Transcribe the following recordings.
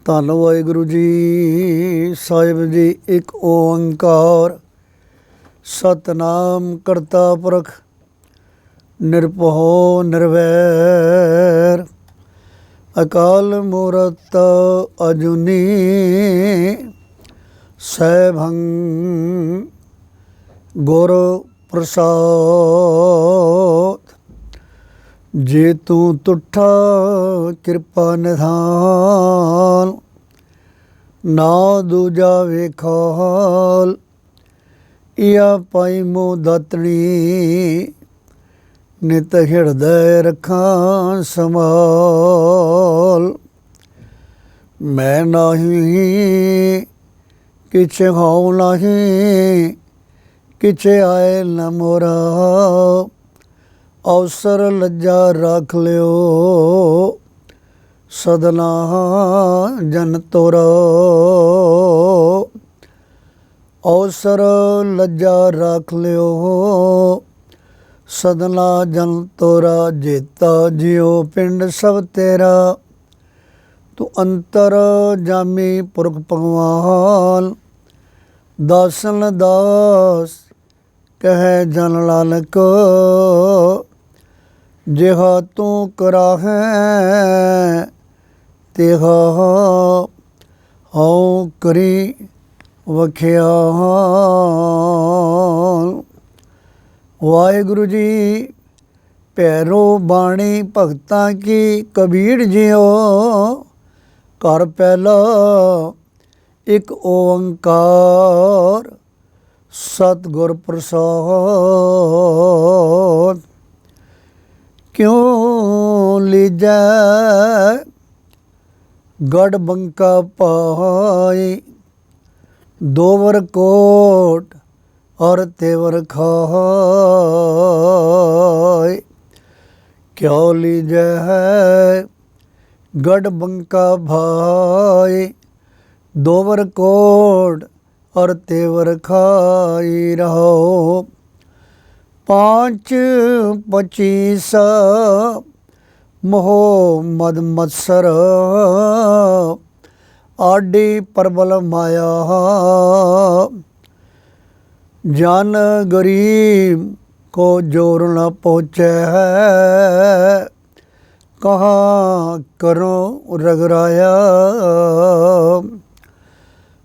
ਧੰਨ ਵਾਹਿਗੁਰੂ ਜੀ ਸਾਹਿਬ ਜੀ। ਇੱਕ ਓੰਕਾਰ ਸਤਨਾਮ ਕਰਤਾ ਪੁਰਖ ਨਿਰਭਉ ਨਿਰਵੈਰ ਅਕਾਲ ਮੂਰਤ ਅਜੂਨੀ ਸੈਭੰ ਗੁਰ ਪ੍ਰਸਾਦ। ਜੇ ਤੂੰ ਤੁਠਾ ਕਿਰਪਾ ਨਿਧਾਨ ਨਾ ਦੂਜਾ ਵੇਖਾਲ ਇਆ ਪਾਈ ਮੋ ਦਾਤਣੀ ਨਿਤ ਹਿਰਦੈ ਰੱਖਾਂ ਸਮਾਲ। ਮੈਂ ਨਾਹੀਂ ਕਿਛ ਹਉ ਨਾਹੀਂ ਕਿਛ ਆਏ ਨ ਮੋਰਾ ਅਵਸਰ ਲੱਜਾ ਰੱਖ ਲਿਓ ਸਦਨਾ ਜਨ ਤੋਰਾ। ਅਵਸਰ ਲੱਜਾ ਰੱਖ ਲਿਓ ਸਦਨਾ ਜਨ ਤੋਰਾ। ਜੇਤਾ ਜਿਉ ਪਿੰਡ ਸਭ ਤੇਰਾ ਤੂੰ ਅੰਤਰ ਜਾਮੀ ਪੁਰਖ ਭਗਵਾਨ। ਦਾਸਨ ਦਾਸ ਕਹਿ ਜਨ ਨਾਨਕ ਜਿਹਾ ਤੂੰ ਕਰਾਹੈ ਤਿਹਾ ਹਉ ਕਰੀ ਵਖਿਆਲ। ਵਾਹਿਗੁਰੂ ਜੀ ਭੈਰੋ ਬਾਣੀ ਭਗਤਾਂ ਕੀ ਕਬੀਰ ਜਿਉ। ਘਰ ਪਹਿਲਾ ਇੱਕ ਓੰਕਾਰ ਸਤਿਗੁਰ ਪ੍ਰਸਾਦ। ਕਿਉ ਲੀਜੈ ਗੜ ਬੰਕਾ ਪਾਈ ਦੋਵਰ ਕੋਟ ਔਰ ਤੇਵਰ ਖਾਏ। ਕਿਉ ਲੀਜੈ ਗੜ ਬੰਕਾ ਭਾਈ ਦੋਵਰ ਕੋਟ ਔਰ ਤੇਵਰ ਖਾਈ ਰਹੋ। 5 25 ਮੋਹ ਮਦ ਮਤਸਰ ਆਡੀ ਪ੍ਰਬਲ ਮਾਇਆ। ਜਨ ਗਰੀਬ ਕੋ ਜੋਰ ਨ ਪਹੁੰਚੈ ਕਹਾਂ ਕਰੋ ਰਗਰਾਇਆ।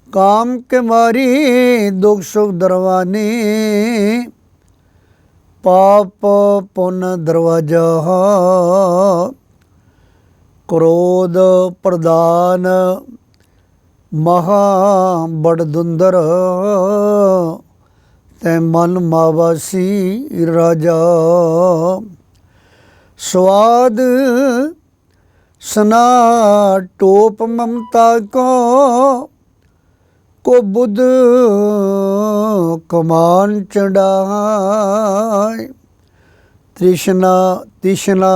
ਕਾਮ ਕੇ ਮਾਰੀ ਦੁਖ ਸੁਖ ਦਰਵਾਨੀ ਪਾਪ ਪੁੰਨ ਦਰਵਾਜਾ। ਕ੍ਰੋਧ ਪ੍ਰਦਾਨ ਮਹਾ ਬੜ ਦੁੰਦਰ ਤੈ ਮਨ ਮਾਵਾਸੀ ਰਾਜਾ। ਸਵਾਦ ਸਨਾ ਟੋਪ ਮਮਤਾ ਕੋ ਬੁੱਧ ਕਮਾਨ ਚੜਾਏ। ਤ੍ਰਿਸ਼ਨਾ ਤਿਸ਼ਨਾ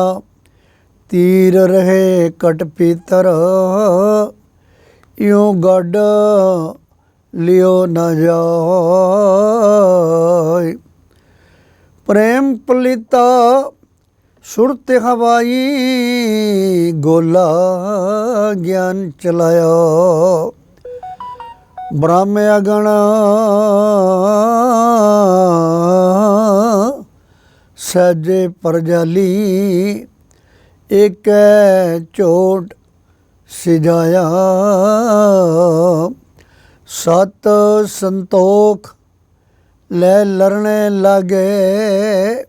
ਤੀਰ ਰਹੇ ਕਟ ਪੀਤਰ ਇਉ ਗੱਡ ਲਿਓ ਨ ਜਾਏ। ਪ੍ਰੇਮ ਪਲਿਤਾ ਸੁਰਤ ਹਵਾਈ ਗੋਲਾ ਗਿਆਨ ਚਲਾਇਆ। ਬ੍ਰਹਮ ਅਗਣ ਸਹਿਜੇ ਪਰਜਾਲੀ ਏਕੈ ਝੋਟ ਸਿਜਾਇਆ। ਸਤ ਸੰਤੋਖ ਲੈ ਲਰਣੇ ਲਾਗੇ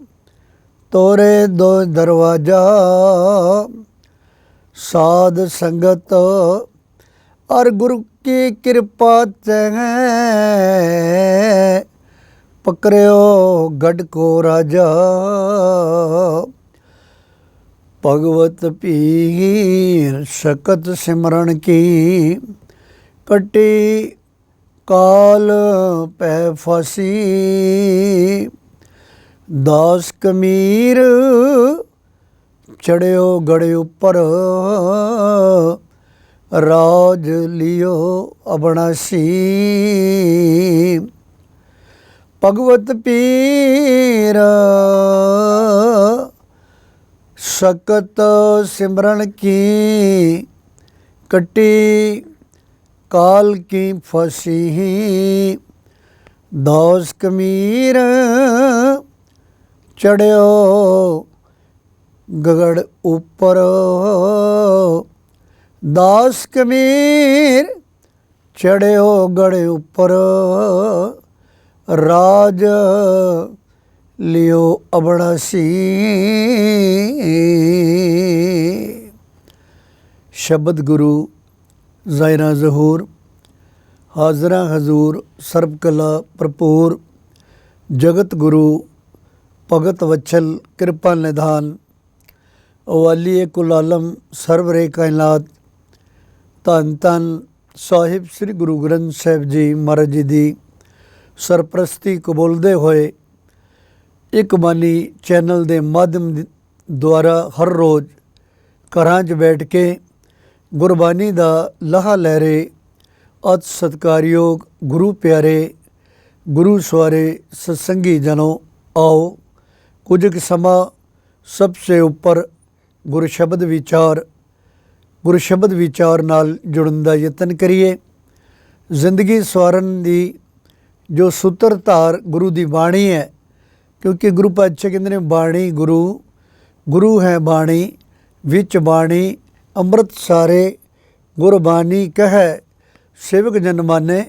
ਤੋਰੇ ਦੋ ਦਰਵਾਜਾ। ਸਾਧ ਸੰਗਤ ਅਰ ਗੁਰੂ ਕੀ ਕਿਰਪਾ ਤੈ ਪਕੜਿਓ ਗੜ ਕੋ ਰਾਜਾ। ਭਗਵਤ ਪੀਰ ਸਕਤ ਸਿਮਰਨ ਕੀ ਕਟੀ ਕਾਲ ਪੈ ਫਾਸੀ। ਦਾਸ ਕਮੀਰ ਚੜਿਓ ਗੜ ਉੱਪਰ ਰਾਜ ਲਿਓ ਅਬਨਾਸੀ। ਭਗਵਤ ਪੀਰ सकत सिमरन की कटी काल की फसी दास कमीर चढ़ियो गगड़ ऊपर दास कमीर चढ़ियो गड़ ऊपर राज लियो अबड़सी। शब्द गुरु ज़ायरा ज़हूर हाजरा हजूर सर्व कला भरपूर जगत गुरु भगत वत्सल कृपा निधान वालिए कुल आलम सर्वरे कायनात धन धन साहिब श्री गुरु ग्रंथ साहिब जी महाराज जी की सरप्रस्ती कबूलते हुए एक बानी चैनल के माध्यम द्वारा हर रोज़ घरां 'च बैठ के गुरबानी का लाहा लहरे अत सत्कारयोग गुरु प्यारे गुरु सवारे सत्संगी जनों आओ कुछ समा सबसे ऊपर गुरु शब्द विचार नाल जुड़न का यतन करिए। जिंदगी सवारन की जो सूत्रधार गुरु की बाणी है, क्योंकि गुरु पातशाह कहते हैं बाणी गुरु गुरु है बाणी विच बाणी अमृत सारे गुरबानी कह सेवक जन माने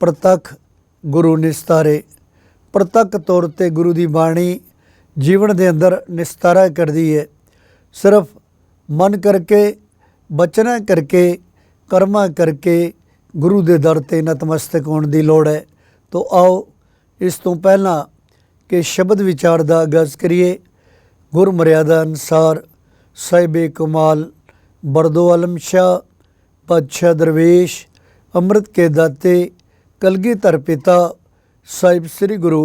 प्रतख गुरु निस्तारे। प्रतख तौर पर गुरु की बाणी जीवन के अंदर निस्तारा करती है। सिर्फ मन करके बचना करके कर्मा करके गुरु के दर ते नतमस्तक होने की लोड़ है। तो आओ इस तो पहला कि शब्द विचार का आगाज़ करिए। गुर मर्यादा अनुसार साहिबे कमाल बरदो आलम शाह बादशाह दरवेश अमृत के दाते कलगीधर पिता साहिब श्री गुरु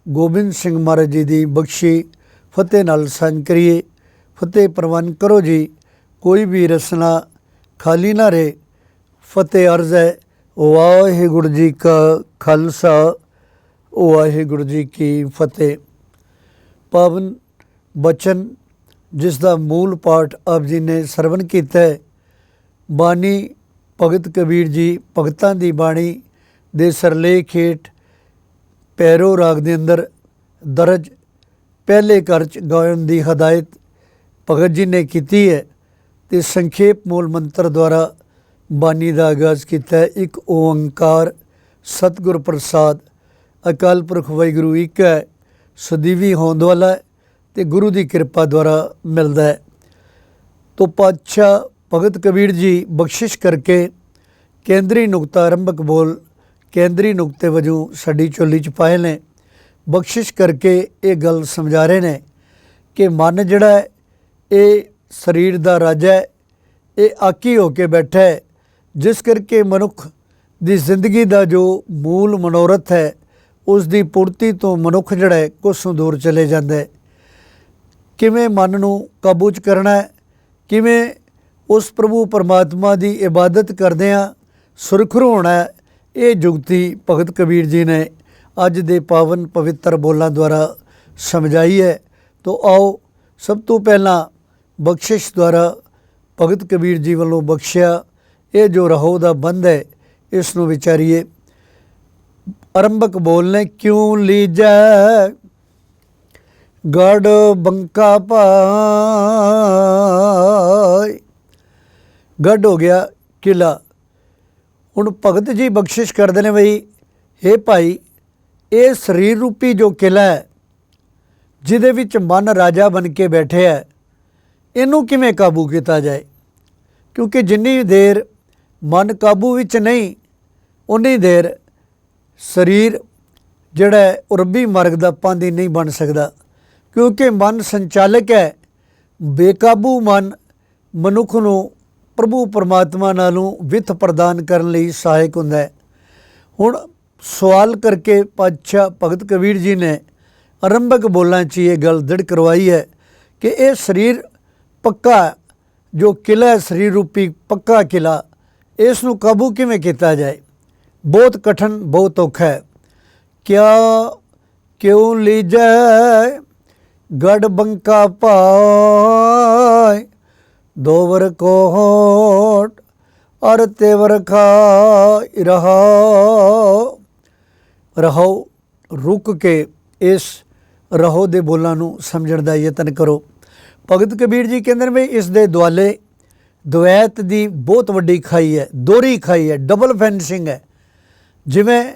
गोबिंद सिंह महाराज जी की बख्शी फतेह नाल सांझ करिए। फतेह प्रवान करो जी। कोई भी रसना खाली ना रहे। फतेह अर्ज है वाहिगुरू जी का खालसा वाहिगुरू जी की फतेह। पावन बचन जिसका मूल पाठ आप जी ने सरवण किया है, बानी भगत कबीर जी भगतां दी बाणी दे सरलेख हेठ पैरो राग के अंदर दर्ज पहले घर च गायन की हदायत भगत जी ने की है। तो संखेप मूल मंत्र द्वारा बानी का आगाज़ किया। एक ओंकार सतगुर प्रसाद अकाल पुरख वाहिगुरू एक है सदीवी होंद वाला है तो गुरु की कृपा द्वारा मिलता है। तो पातशाह भगत कबीर जी बख्शिश करके केंद्री नुकता आरंभक बोल केंद्री नुकते वजों साड़ी झोली च पाए ने। बख्शिश करके ये गल समझा रहे हैं कि मन जड़ा है ये शरीर का राजा है, ये आकी होके बैठा है, जिस करके मनुख की जिंदगी का जो मूल मनोरथ है उसकी पूर्ति तो मनुख जड़ा है कोसों दूर चले जाता है। किवें मन नूं काबू च करना है, किवें उस प्रभु परमात्मा की इबादत करदिआं सुरखरू होना है, ये जुगती भगत कबीर जी ने अज दे पावन पवित्र बोलों द्वारा समझाई है। तो आओ सब तो पहला बख्शिश द्वारा भगत कबीर जी वालों बख्शिया ये जो रहो दा बंद है इसनों विचारिए। आरंभक बोलने क्यों लीजै गढ़ बंका पाई। गढ़ हो गया किला। हुण भगत जी बख्शिश करते हैं बई हे भाई ये शरीर रूपी जो किला है जिहदे विच मन राजा बन के बैठे है, इनू किवें काबू किया जाए। क्योंकि जिन्नी देर मन काबू विच नहीं उन्नी देर शरीर जिहड़ा है रब्बी मार्ग दा पांधी नहीं बन सकता। क्योंकि मन संचालक है, बेकाबू मन मनुख नूं प्रभु परमात्मा नालों विथ प्रदान करने लई सहायक हुंदा है। हुण सवाल करके पातशाह भगत कबीर जी ने आरंभक बोलां च ये गल दृढ़ करवाई है कि ये शरीर पक्का जो किला है, शरीर रूपी पक्का किला, इसनूं काबू किवें किया जाए। बहुत कठिन बहुत औखा है। क्या क्यों लीजै गढ़ बंका पाए दोवर कोट और तेवर खाई रहो। रुक के इस रहो दे बोलों नूं समझण दा यतन करो। भगत कबीर जी कहंदे ने भी इस दे दुआले द्वैत दी बहुत वड्डी खाई है, दोहरी खाई है, डबल फेंसिंग है। जिवें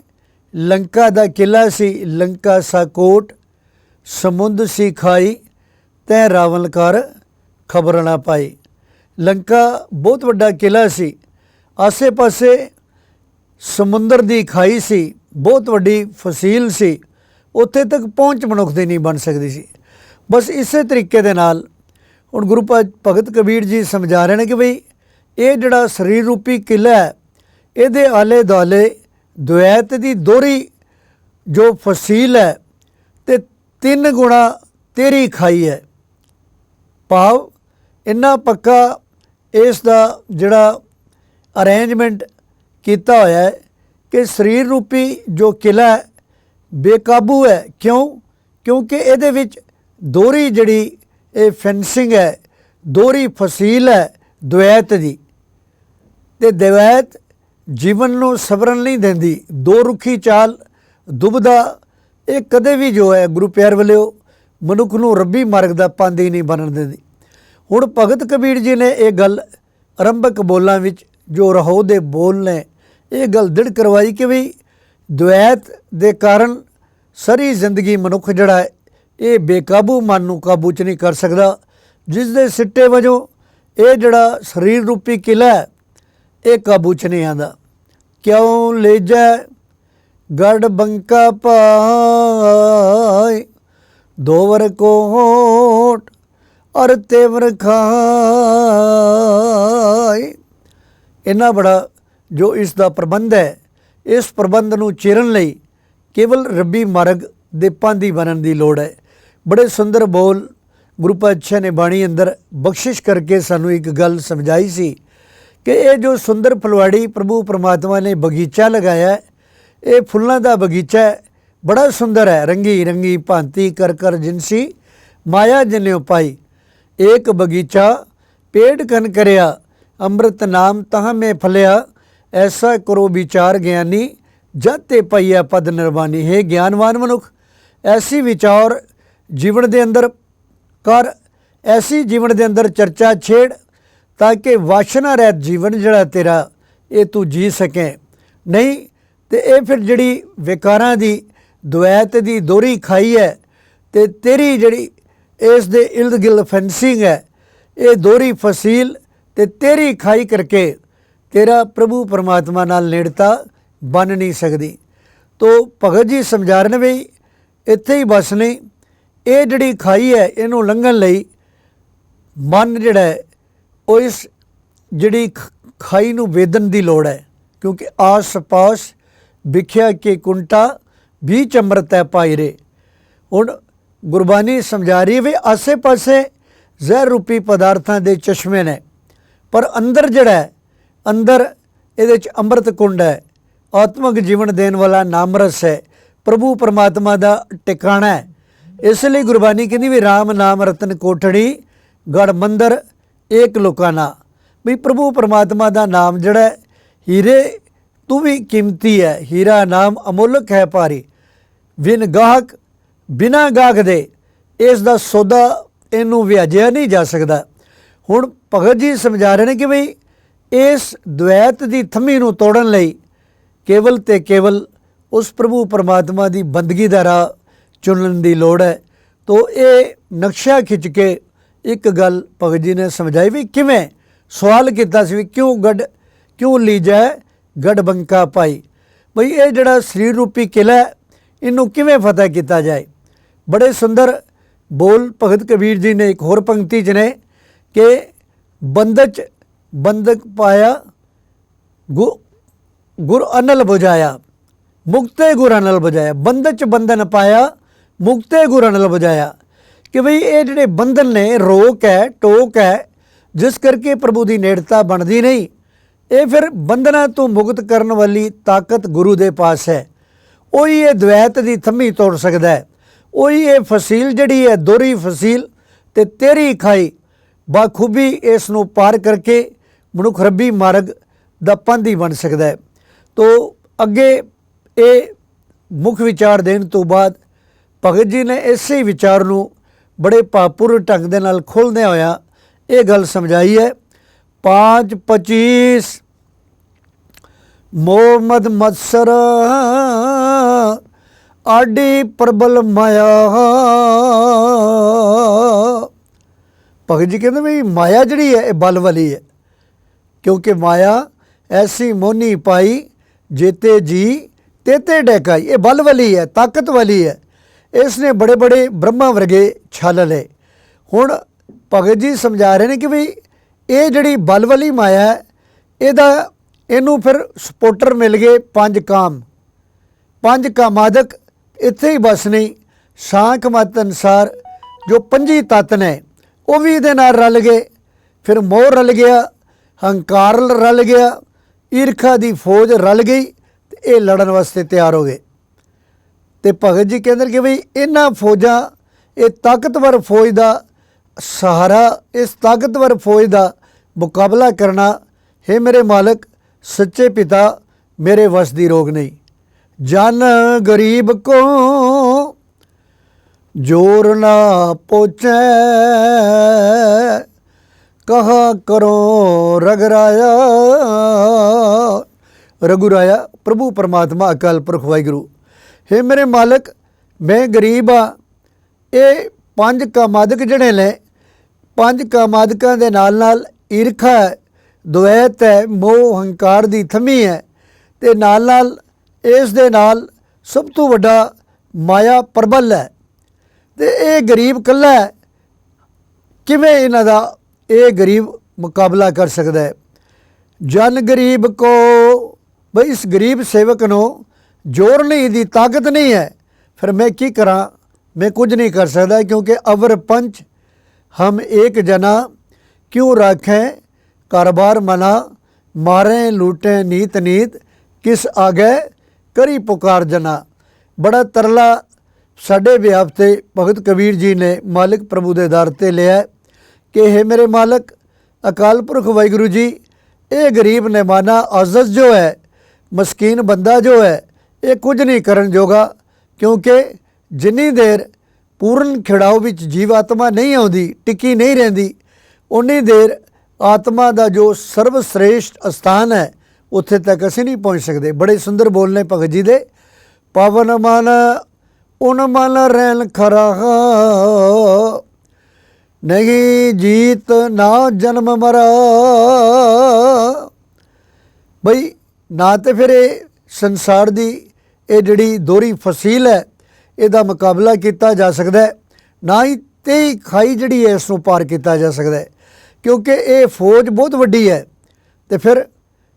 लंका दा किला सी, लंका सा कोट, समुंद सी खाई, तै रावण कर खबर ना पाई। लंका बहुत वड्डा किला सी, आसे पासे समुंदर दी खाई सी, बहुत वड्डी फसील सी, उत्थे तक पहुँच मनुख दी नहीं बन सकती सी। बस इसे तरीके दे नाल हुण गुरु भगत कबीर जी समझा रहे हैं कि बई ये जिहड़ा शरीर रूपी किला है, इहदे आले दुआले द्वैत दी दोहरी जो फसील है ते 3 गुणा तेरी खाई है। भाव इन्ना पक्का इसका जिहड़ा अरेंजमेंट किया होया है कि शरीर रूपी जो किला है बेकाबू है। क्यों? क्योंकि इहदे विच दोहरी जिहड़ी ये फेंसिंग है, दोहरी फसील है द्वैत दी, ते द्वैत जीवन नूं सबरन नहीं देंदी। दो रुखी चाल दुबदा ये कदे भी जो है गुरु प्यार वालिओ मनुख नूं रब्बी मार्ग दा पांदी नहीं बनन देंदी। हुण भगत कबीर जी ने यह गल आरंभक बोलों विच जो रहो दे बोल ने ये गल दृढ़ करवाई कि भी द्वैत दे कारण सारी जिंदगी मनुख जड़ा है ये बेकाबू मन नूं काबू च नहीं कर सकता, जिस दे सिट्टे वजों ये जड़ा शरीर रूपी किला है ये काबू च नहीं आंदा। क्यों ले जाए गढ़ बंका पाए, दोवर कोट और तेवर खाए। इन्ना बड़ा जो इसका प्रबंध है, इस प्रबंध नूं चिरन लई केवल रब्बी मार्ग दे पांधी बनन दी लोड़ है। बड़े सुंदर बोल गुरु पातशाह ने बाणी अंदर बख्शिश करके सानू एक गल समझाई सी कि ये जो सुंदर फुलवाड़ी प्रभु परमात्मा ने बगीचा लगाया है, ये फुल्लां दा बगीचा है, बड़ा सुंदर है। रंगी रंगी भांति कर कर जिनसी माया जिन्यों पाई, एक बगीचा पेड़ कन करया, अमृत नाम तहाँ में फलिया, ऐसा करो विचार ज्ञानी, जाते पाइया पद निर्वाणी। है ज्ञानवान मनुख ऐसी विचार जीवन दे अंदर कर, ऐसी जीवन दे अंदर चर्चा छेड़, ताकि वासना रहित जीवन जड़ा तेरा ये तू जी सकें। नहीं तो ये फिर जड़ी विकारां दी द्वैत दी दोहरी खाई है, तो तेरी जड़ी इस दे इर्द गिर्द फेंसिंग है, ये दोहरी फसील ते तेरी खाई करके तेरा प्रभु परमात्मा नाल नेड़ता बन नहीं सकती। तो भगत जी समझा रहे भी इत्थे ही बस नहीं, ये जड़ी खाई है इनू लंघन लई मन जिहड़ा है वो इस जड़ी खाई नू वेदन की लोड़ है। क्योंकि आस पास विख्या के कुंटा बीच अमृत है पाई रे। हुण गुरबानी समझा रही है भी आसे पासे जहर रूपी पदार्थां दे चश्मे ने, पर अंदर जड़ा है, अंदर ये अमृत कुंड है, आत्मक जीवन देने वाला नामरस है, प्रभु परमात्मा का टिकाणा है। इसलिए गुरबानी कहती भी राम नाम रतन कोठड़ी गढ़ मंदिर एक लुकाना। भी प्रभु परमात्मा का नाम जड़ा है, हीरे तू भी कीमती है, हीरा नाम अमुलक है भारी, बिन गाहक बिना गाहक दे इसका सौदा इनू व्याजिया नहीं जा सकता। हुण भगत जी समझा रहे हैं कि बई इस द्वैत की थम्मी नूं तोड़न लई केवल ते केवल उस प्रभु परमात्मा की बंदगी का राह चुनने की लोड़ है। तो ये नक्शा खिंच के एक गल भगत जी ने समझाई भी किवें, सवाल किया सी क्यों ली जाए गढ़ बंका पाई। बई ये जड़ा शरीर रूपी किला है इनू किवें फतह किया जाए। बड़े सुंदर बोल भगत कबीर जी ने एक होर पंक्ति च ने कि बंधक पाया गुर अनल बुझाया, मुक्ते गुर अनल बुझाया। बंधक बंधन पाया, मुक्ते गुर अनल बुझाया। कि बई ये जिहड़े बंधन ने रोक है, टोक है, जिस करके प्रभु की नेड़ता बनती नहीं, ये फिर बंधना तो मुक्त करने वाली ताकत गुरु के पास है। वही ये द्वैत की थम्मी तोड़ सकता है। वही ये फसील जड़ी है, दोहरी फसील ते तेरी खाई, बाखूबी इसनों पार करके मनुख रब्बी मार्ग ਦਾ ਪਾਂਧੀ ਬਣ ਸਕਦਾ ਹੈ। ਤੋ ਅੱਗੇ ਇਹ ਮੁੱਖ ਵਿਚਾਰ ਦੇਣ ਤੋਂ ਬਾਅਦ ਭਗਤ ਜੀ ਨੇ ਇਸੇ ਵਿਚਾਰ ਨੂੰ ਬੜੇ ਭਾਵਪੂਰਨ ਢੰਗ ਦੇ ਨਾਲ ਖੋਲ੍ਹਦਿਆਂ ਹੋਇਆ ਇਹ ਗੱਲ ਸਮਝਾਈ ਹੈ। 5:25 ਮੋਹ ਮਦ ਮਤਸਰ ਆਡੀ ਪ੍ਰਬਲ ਮਾਇਆ। ਭਗਤ ਜੀ ਕਹਿੰਦੇ ਵੀ ਮਾਇਆ ਜਿਹੜੀ ਹੈ ਇਹ ਬਲ ਵਾਲੀ ਹੈ, ਕਿਉਂਕਿ ਮਾਇਆ ਐਸੀ ਮੋਹਨੀ ਪਾਈ ਜੇਤੇ ਜੀ ਤੇਤੇ ਡੈਕਾਈ। ਇਹ ਬਲ ਵਾਲੀ ਹੈ, ਤਾਕਤ ਵਾਲੀ ਹੈ। ਇਸ ਨੇ ਬੜੇ ਬੜੇ ਬ੍ਰਹਮਾ ਵਰਗੇ ਛਲ ਲਏ। ਹੁਣ ਭਗਤ ਜੀ ਸਮਝਾ ਰਹੇ ਨੇ ਕਿ ਵੀ ਇਹ ਜਿਹੜੀ ਬਲ ਵਾਲੀ ਮਾਇਆ ਹੈ ਇਹਨੂੰ ਫਿਰ ਸਪੋਰਟਰ ਮਿਲ ਗਏ 5 ਕਾਮ। 5 ਕਾਮਾਦਕ ਇੱਥੇ ਹੀ ਬਸ ਨਹੀਂ, ਸਾਂਖ ਮਤ ਅਨੁਸਾਰ ਜੋ 5 ਤੱਤ ਨੇ ਉਹ ਵੀ ਇਹਦੇ ਨਾਲ ਰਲ ਗਏ। ਫਿਰ ਮੋਹ ਰਲ ਗਿਆ, ਹੰਕਾਰ ਰਲ ਗਿਆ, ਈਰਖਾ ਦੀ ਫੌਜ ਰਲ ਗਈ ਤੇ ਇਹ ਲੜਨ ਵਾਸਤੇ ਤਿਆਰ ਹੋ ਗਏ। ਤੇ ਭਗਤ ਜੀ ਕਹਿੰਦੇ ਕਿ ਬਈ ਇਹਨਾਂ ਫੌਜਾਂ, ਇਹ ਤਾਕਤਵਰ ਫੌਜ ਦਾ ਸਹਾਰਾ, ਇਸ ਤਾਕਤਵਰ ਫੌਜ ਦਾ ਮੁਕਾਬਲਾ ਕਰਨਾ ਹੈ ਮੇਰੇ ਮਾਲਕ ਸੱਚੇ ਪਿਤਾ ਮੇਰੇ ਵਸ ਦੀ ਰੋਗ ਨਹੀਂ। ਜਨ ਗਰੀਬ ਕੋ ਜੋਰ ਨਾ ਪਹੁੰਚੈ ਕਹਾ ਕਰੋ ਰਗਰਾਇਆ। ਰਘੁਰਾਇਆ ਪ੍ਰਭੂ ਪਰਮਾਤਮਾ ਅਕਾਲ ਪੁਰਖ ਵਾਹਿਗੁਰੂ। ਹੈ ਮੇਰੇ ਮਾਲਕ ਮੈਂ ਗਰੀਬ ਆ। ਇਹ 5 ਕਾਮਾਦਕ ਜਿਹੜੇ ਨੇ, 5 ਕਾਮਾਦਕਾਂ ਦੇ ਨਾਲ ਨਾਲ ਈਰਖਾ ਹੈ, ਦੁਐਤ ਹੈ, ਮੋਹ ਹੰਕਾਰ ਦੀ ਥਮੀ ਹੈ, ਤੇ ਨਾਲ ਨਾਲ ਇਸ ਦੇ ਨਾਲ ਸਭ ਤੋਂ ਵੱਡਾ ਮਾਇਆ ਪ੍ਰਬਲ ਹੈ। ਤੇ ਇਹ ਗਰੀਬ ਇਕੱਲਾ ਹੈ, ਕਿਵੇਂ ਇਹਨਾਂ ਦਾ ਇਹ ਗਰੀਬ ਮੁਕਾਬਲਾ ਕਰ ਸਕਦਾ ਹੈ। ਜਨ ਗਰੀਬ ਕੋ, ਬਈ ਇਸ ਗਰੀਬ ਸੇਵਕ ਨੂੰ ਜ਼ੋਰ ਨਹੀਂ, ਦੀ ਤਾਕਤ ਨਹੀਂ ਹੈ, ਫਿਰ ਮੈਂ ਕੀ ਕਰਾਂ, मैं कुछ नहीं कर सकता, क्योंकि अवर पंच हम एक जना क्यों राखें कारोबार मना, मारें लूटें नीत नीत किस आगे करी पुकार जना। बड़ा तरला साढ़े व्याप से भगत कबीर जी ने मालिक प्रभु दे दर ते लिया कि हे मेरे मालिक अकाल पुरख वाहिगुरू जी, ये गरीब निमाना आज़ज़ जो है, मस्कीन बंदा जो है, ये कुछ नहीं करन जोगा, क्योंकि जिन्नी देर पूर्ण खिड़ाओ विच जीव आत्मा नहीं आउंदी, टिकी नहीं रहिंदी, उन्नी देर आत्मा का जो सर्वश्रेष्ठ स्थान है उत्थे तक असीं नहीं पहुँच सकते। बड़े सुंदर बोलने भगत जी दे। पावन मन उन मन रैन खरा, नहीं जीत ना जन्म मरा। बई ना तो फिर ये संसार की ये जिहड़ी दोहरी फसील है ਇਹਦਾ ਮੁਕਾਬਲਾ ਕੀਤਾ ਜਾ ਸਕਦਾ ਹੈ, ਨਾ ਹੀ 23 ਖਾਈ ਜਿਹੜੀ ਹੈ ਇਸ ਨੂੰ ਪਾਰ ਕੀਤਾ ਜਾ ਸਕਦਾ ਹੈ, ਕਿਉਂਕਿ ਇਹ ਫੌਜ ਬਹੁਤ ਵੱਡੀ ਹੈ। ਤੇ ਫਿਰ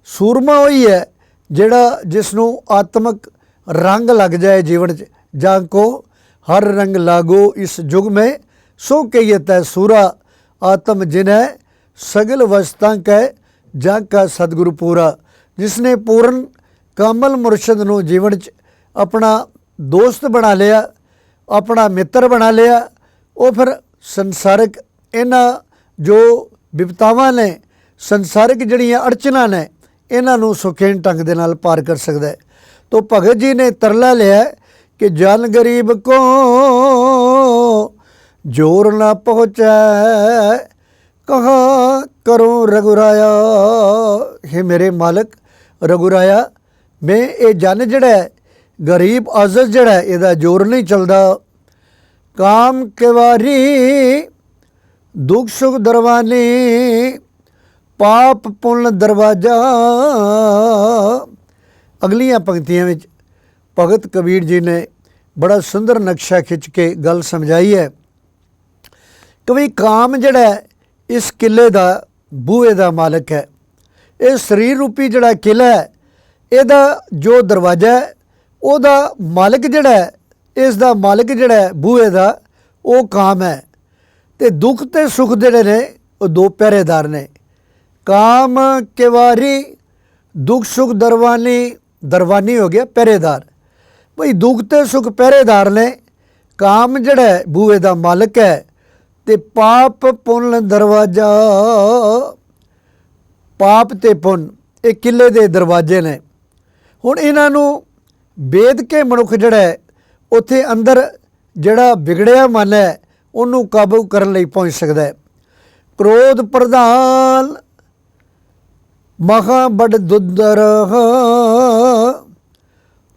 ਸੂਰਮਾ ਉਹੀ ਹੈ ਜਿਹੜਾ ਜਿਸ ਨੂੰ ਆਤਮਕ ਰੰਗ ਲੱਗ ਜਾਏ ਜੀਵਨ 'ਚ। ਜਾਂ ਕੋ ਹਰ ਰੰਗ ਲਾਗੋ ਇਸ ਜੁਗ में सो कहियत है सूरा, आत्म जिन है सगल वस्तां कह ਜਾਂ का सतगुरु पूरा। जिसने पूर्ण कामल मुर्शद ਨੂੰ ਜੀਵਨ 'ਚ ਆਪਣਾ दोस्त बना लिया, अपना मित्र बना लिया, वो फिर संसारिक इन्हां जो विपतावां ने, संसारिक जड़ियाँ अड़चना ने, इन्हां सुखेन ढंग दे नाल पार कर सकता है। तो भगत जी ने तरला लिया कि जन गरीब को जोर ना पहुँचै कहा करो रघुराया। हे मेरे मालिक रघुराया, मैं ये जन जड़ा है गरीब आज़ज़ जड़ा है, इहदा जोर नहीं चलता। काम केवारी दुख सुख दरवानी, पाप पुण्य दरवाजा। अगलियां पंक्तियां विच भगत कबीर जी ने बड़ा सुंदर नक्शा खिंच के गल समझाई है कि भी काम जड़ा है इस किले का बूहे का मालिक है। ये शरीर रूपी जड़ा किला है, इहदा जो दरवाजा है ਉਹਦਾ ਮਾਲਕ ਜਿਹੜਾ ਹੈ, ਇਸ ਦਾ ਮਾਲਕ ਜਿਹੜਾ ਹੈ ਬੂਹੇ ਦਾ, ਉਹ ਕਾਮ ਹੈ। ਤੇ ਦੁੱਖ ਤੇ ਸੁੱਖ ਜਿਹੜੇ ਨੇ ਉਹ 2 ਪਹਿਰੇਦਾਰ ਨੇ। ਕਾਮ केवारी, दुख सुख दरवानी, दरवानी हो गया ਪਹਿਰੇਦਾਰ। भाई दुख ते सुख ਪਹਿਰੇਦਾਰ ने, काम जड़ा है बूहे का मालिक है। ते पाप पुण्य दरवाजा, पाप ते पुण्य ये किले के दरवाजे ने। हुण इन्हां नूं वेद के मनुख जिहड़ा है उत्थे अंदर जिहड़ा बिगड़िया मन है उन्हों काबू करन लई पहुँच सकता है। क्रोध प्रधान महा बड़ दुदर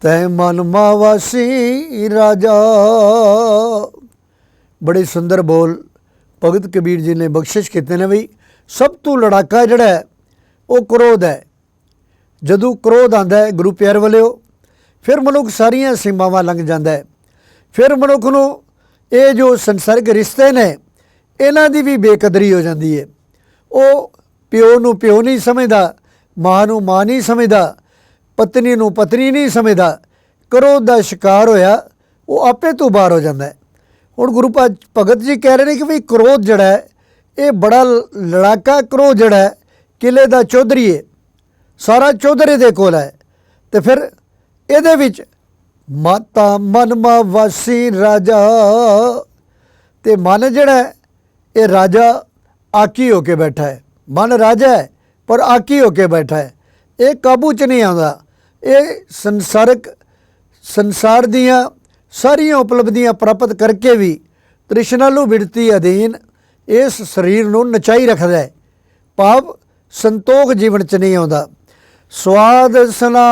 तै मन मावासी राजा। बड़े सुंदर बोल भगत कबीर जी ने बख्शिश किते ने भी। सब तो लड़ाका जिहड़ा है वो क्रोध है। जदों क्रोध आंदा है गुरु प्यार वालिओ फिर मनुख सारियां सीमावां लंघ जांदा है। फिर मनुख नूं ये जो संसारिक रिश्ते ने इन्हां दी भी बेकदरी हो जाती है। वो प्यो नूं प्यो नहीं समझदा, माँ नूं माँ नहीं समझदा, पत्नी नूं पत्नी नहीं समझदा। क्रोध का शिकार होया वो आपे तो बाहर हो जाता है। हुण गुरु भगत जी कह रहे हैं कि भी क्रोध जिहड़ा है ये बड़ा लड़ाका क्रोध जिहड़ा है किले का चौधरी है, सारा चौधरे दे कोल है। तो फिर इहदे विच माता मन मावासी राजा, ते मन जिहड़ा है ये राजा आकी होके बैठा है। मन राजा है पर आकी होके बैठा है, ये काबू च नहीं आंदा। ये संसार दियाँ सारियां उपलब्धियां प्राप्त करके भी तृष्णालु बिरती अधीन इस शरीर नूं नचाई रखदा है। भाव संतोख जीवन च नहीं आंदा। स्वाद सना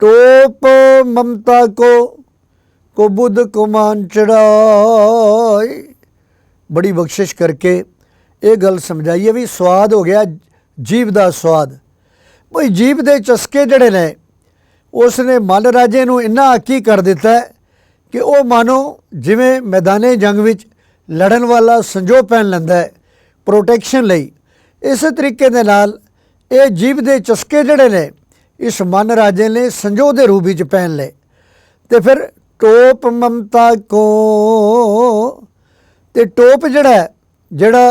टोप ममता को बुद्ध को मान चढ़ाई। बड़ी बख्शिश करके ये गल समझाइए भी स्वाद हो गया जीव का स्वाद। भाई जीव के चस्के जड़े ने उसने मन राजे नूं इन्ना आकी कर दिता है कि वह मानो जिवें मैदाने जंग विच लड़न वाला संजो पहन लैंदा है प्रोटैक्शन लई। इस तरीके दे नाल ये जीव के चस्के जड़े ने इस मन राजे ने संजो के रूप में पहन ले। तो फिर टोप ममता को ते टोप जड़ा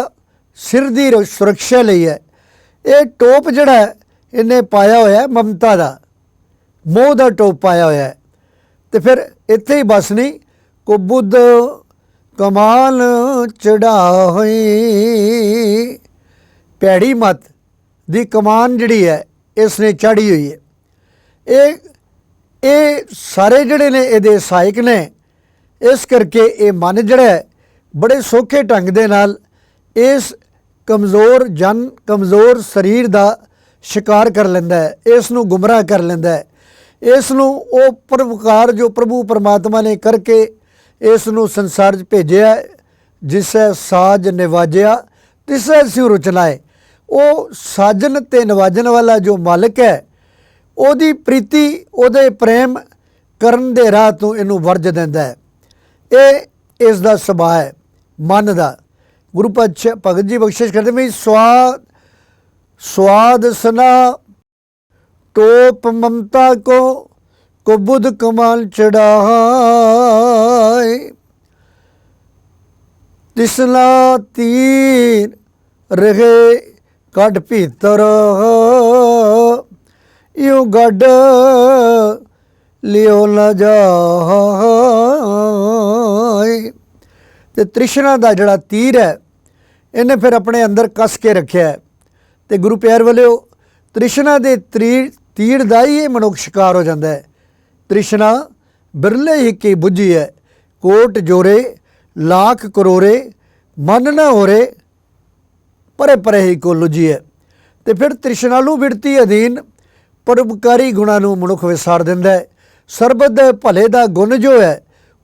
सिर की सुरक्षा लई है। ये टोप जड़ा इन्हें पाया होया ममता का, मोह का टोप पाया होया है। तो फिर इत्थे ही बस नहीं को बुद्ध कमाल चढ़ाई। भैड़ी मत दी कमान जिहड़ी है इसने चढ़ी हुई है। ये सारे जिहड़े ने इहदे सहायक ने। इस करके ये मन जिहड़ा है बड़े सौखे ढंग दे नाल इस कमज़ोर शरीर का शिकार कर लैंदा है, इसनूं गुमराह कर लैंदा है। इसनूं वो परोपकार जो प्रभु परमात्मा ने करके इसनूं संसार च भेजिया, जिसै साज निवाजिया तिसै सिउ रुचनाए। वो साजन ते नवाजन वाला जो मालिक है ओदी प्रीति ओदे प्रेम करन दे राह तों इनू वर्ज दिंदा है। ये इसका सुभाव है मन का। गुरु भगत जी बख्शिश करते भी स्वाद सना टोप ममता को बुद्ध कमाल चढ़ाए। तिसला तीर रहे कट भीतर यूं गड लियो न जाए। ते तृष्णा का जड़ा तीर है इन्हें फिर अपने अंदर कस के रखा है। तो गुरु प्यार वालिओ तृष्णा के तीर का ही मनुख शिकार हो जाता है। तृष्णा बिरले ही की बुझी है, कोट जोरे लाख करोरे मन न होरे परे परे ही को लुझी है। तो फिर तृष्णालु बिरती अधीन परोपकारी गुणां नूं मनुख विसार दिंदा है। सरबत दे भले का गुण जो है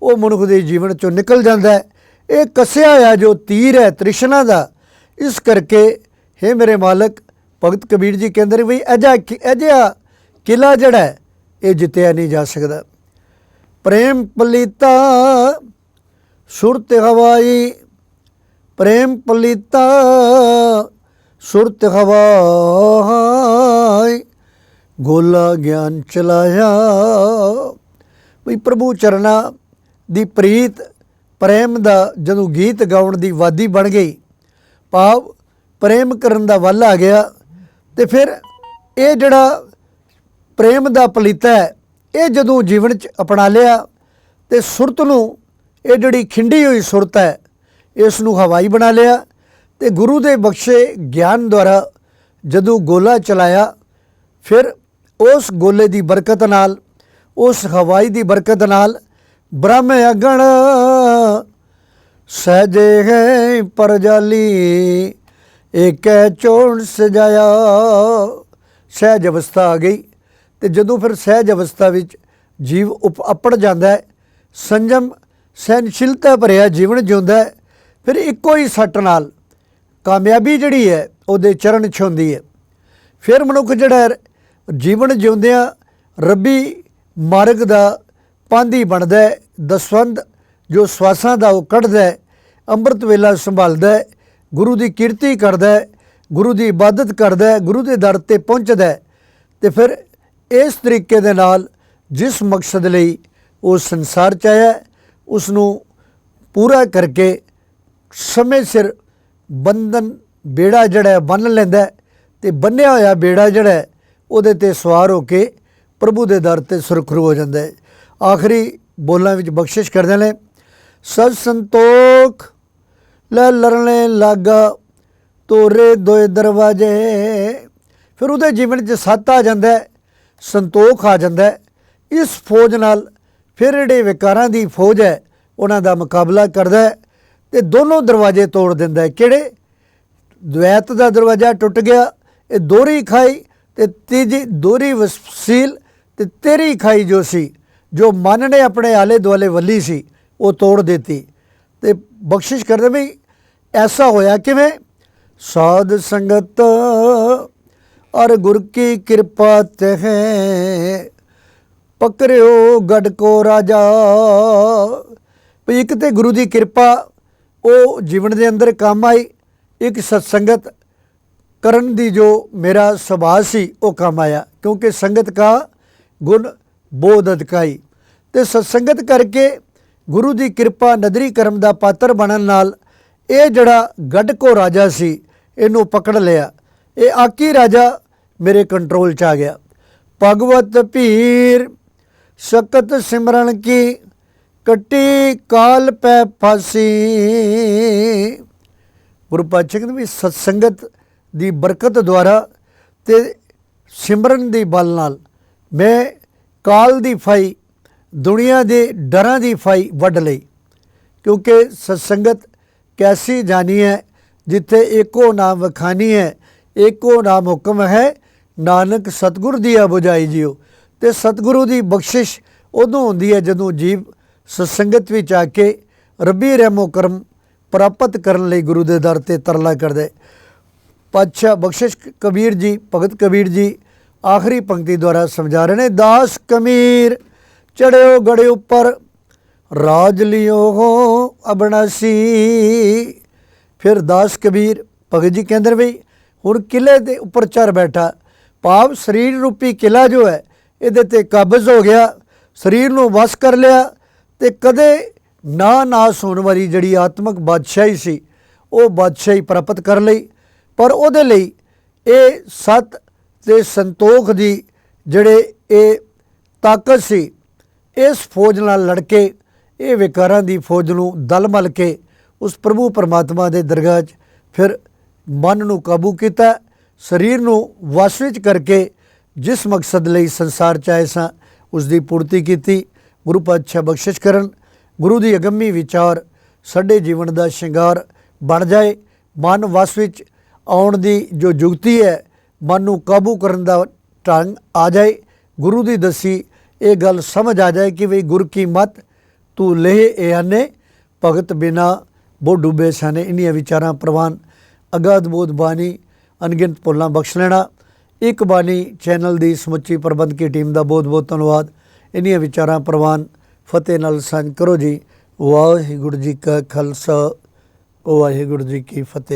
वो मनुख के जीवन चों निकल जाता है। ये कसिया है जो तीर है तृष्णा का। इस करके हे मेरे मालक भगत कबीर जी कहते हैं भी अजिहा किला जड़ा है ये जितया नहीं जा सकता। प्रेम पलीता सुरत हवाई, प्रेम पलीता सुरत हवाई गोला ज्ञान चलाया। भी प्रभु चरना दी प्रीत प्रेम का जदों गीत गाउण की वादी बन गई, भाव प्रेम करन दा वल आ गया। तो फिर ये जड़ा प्रेम का पलीता है ये जदों जीवन च अपना लिया तो सुरत नूं ये जिहड़ी खिंडी हुई सुरत है इसनूं हवाई बना लिया। तो गुरु के बख्शे ज्ञान द्वारा जदों गोला चलाया फिर उस गोले की बरकत नाल, उस हवाई की बरकत नाल ब्रह्म अगण सहजे है परजाली, एक चोण सजाया। सहज अवस्था आ गई। तो जदों फिर सहज अवस्था विच जीव अपड़ जाता है, संयम सहनशीलता भरिया जीवन जिउंदा है, फिर इक्को ही सੱਟ नाल कामयाबी जिहड़ी है उहदे चरण छूंदी है। फिर मनुख जिहड़ा जीवन जिउंदियां रब्बी मार्ग दा पांधी बनदा है। दसवंध जो स्वासां दा वो कढ़दा है, अंमृत वेला संभालदा है, गुरु की कीर्ति करदा है, गुरु की इबादत करदा है, गुरु के दर ते पहुंचदा है। तो फिर इस तरीके दे नाल जिस मकसद लई वो संसार च आया उसनूं पूरा करके समय सिर बंधन बेड़ा जड़ा बन लैंदा है। तो बन्निया होया बेड़ा जड़ा उहदे ते सवार होके प्रभु के दर ते सुरखरू हो जाता है। आखिरी बोलों में बख्शिश करते हैं, सत संतोख लै लरने लागा तोरे दोए दरवाजे। फिर उहदे जीवन च सत आ जाता है, संतोख आ जाता है। इस फौज नाल फिर जिहड़े विकारां दी फौज है उन्हां दा मुकाबला करदा है ते दोनों दरवाजे तोड़ दिंदा है। किहड़े? द्वैत का दरवाजा टुट गया, ये दोहरी खाई ते तीजी दोहरी वसील ते तेरी खाई जो सी, जो मन ने अपने आले दुआले वली सी वो तोड़ देती। ते बख्शिश करदे भी ऐसा होया किवें? साध संगत और गुर की कृपा ते है पकड़ियो गढ़ को राजा। एक तो गुरु की कृपा वो जीवन के अंदर काम आई, एक सत्संगत करन दी जो मेरा सुभाव सी वो काम आया, क्योंकि संगत का गुण बोध अधिकाई। तो सत्संगत करके गुरु की कृपा नदरी कर्म का पात्र बनन नाल ये जड़ा गढ़ को राजा सी इनू पकड़ लिया, ये आकी राजा मेरे कंट्रोल च आ गया। भगवत पीर सकत सिमरन की कट्टी काल पै फांसी। गुरु पातशाह कहते भी सत्संगत की बरकत द्वारा ते सिमरन की बल नाल मैं काल की फाई, दुनिया के डरां की फाई वढ़ लई। क्योंकि सत्संगत कैसी जानी है जिथे एको नाम वखानी है, एको नाम हुक्म है, नानक सतगुर दिया बुझाई जियो। तो सतगुरु की बख्शिश उदों होंदी है जदों जीव सत्संगत विच आके रब्बी रहमो करम प्राप्त करने लई गुरु के दर ते तरला करदे। पातशाह बख्शिश कबीर जी, भगत कबीर जी आखिरी पंक्ति द्वारा समझा रहे हैं, दास कबीर चढ़ियो गड़े उपर राज लियो हो अबनासी। फिर दास कबीर भगत जी कहते बई हुण किले के उपर चढ़ बैठा, भाव शरीर रूपी किला जो है ये ते काबज हो गया, शरीर नूं वस कर लिया। तो कदे ना नाश होने वाली जिहड़ी आत्मक बादशाही सी वो बादशाही प्राप्त कर लई। पर उहदे लई ये सत ते संतोख दी जिहड़े ये ताकत सी इस फौज नाल लड़के ये विकारां दी फौज नूं दल मल के उस प्रभु परमात्मा दे दरगाह च फिर मन नूं काबू किया, शरीर नूं वस विच करके जिस मकसद लई संसार च आए सां उसकी पूर्ति की। गुरु पातशाह बख्शिश करन, गुरु की अगम्मी विचार साडे जीवन का श्रृंगार बन जाए। मन वस विच आउण दी जो जुगती है, मन नूं काबू करन दा ढंग आ जाए, गुरु की दसी ये गल समझ आ जाए कि बई गुर की मत तू लेह ए आने, भगत बिना वो डूबे साने। इन्हीं विचारां प्रवान अगाध बोध बानी अनगिनत भुलां बख्श लेना। एक बानी चैनल की समुची प्रबंध की टीम का बहुत बहुत धन्यवाद। इन्हीं विचारां प्रवान फतेह नाल सांझ करो जी। वाहिगुरू जी का खालसा, वाहिगुरू जी की फतेह।